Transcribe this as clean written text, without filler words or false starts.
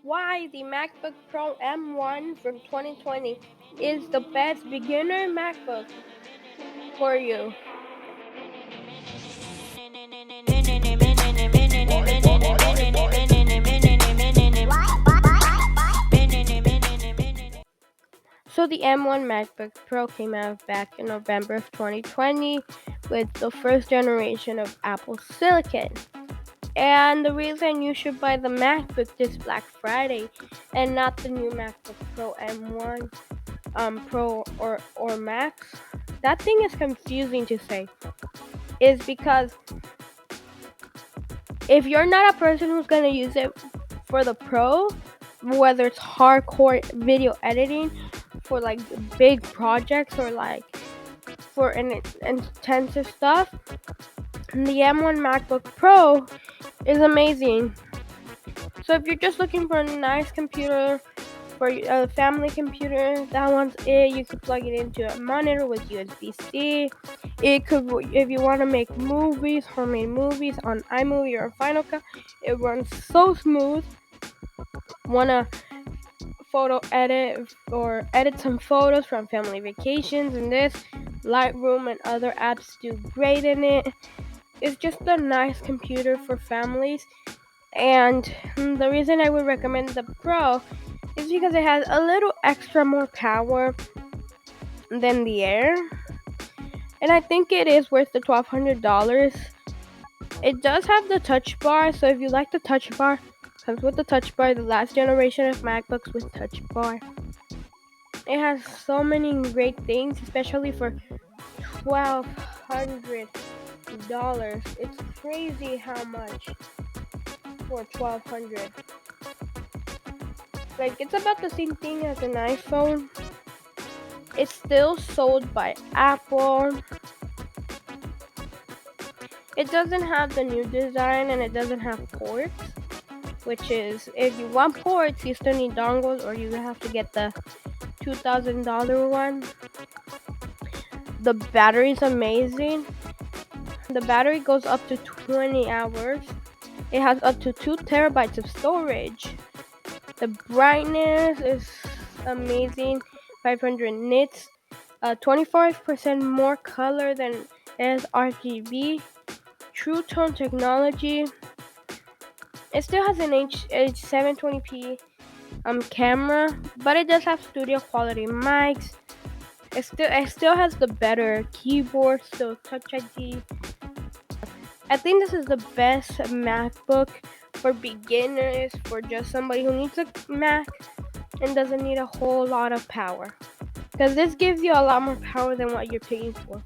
why the MacBook Pro M1 from 2020 is the best beginner MacBook for you. So the M1 MacBook Pro came out back in November of 2020 with the first generation of Apple Silicon. And the reason you should buy the MacBook this Black Friday and not the new MacBook Pro M1 Pro or Max, that thing is confusing to say, is because if you're not a person who's gonna use it for the Pro, whether it's hardcore video editing for like big projects or like for an intensive stuff, the M1 MacBook Pro is amazing. So if you're just looking for a nice computer, for a family computer, that one's it. You could plug it into a monitor with USB-C. It could, if you want to make movies, homemade movies on iMovie or Final Cut, it runs so smooth. Wanna photo edit or edit some photos from family vacations, and this Lightroom and other apps do great in it. It's just a nice computer for families, and the reason I would recommend the Pro is because it has a little extra more power than the Air, and I think it is worth the $1,200. It does have the touch bar, so if you like the touch bar, comes with the touch bar, the last generation of MacBooks with touch bar. It has so many great things, especially for $1,200. It's crazy how much for $1,200. Like, it's about the same thing as an iPhone. It's still sold by Apple. It doesn't have the new design and it doesn't have ports, which is, if you want ports, you still need dongles or you have to get the $2,000 one. The battery is amazing. The battery goes up to 20 hours. It has up to 2 terabytes of storage. The brightness is amazing, 500 nits, 25% more color than sRGB, True Tone technology. It still has an H720p camera, but it does have studio quality mics. It still has the better keyboard, still Touch ID. I think this is the best MacBook for beginners, for just somebody who needs a Mac and doesn't need a whole lot of power. Because this gives you a lot more power than what you're paying for.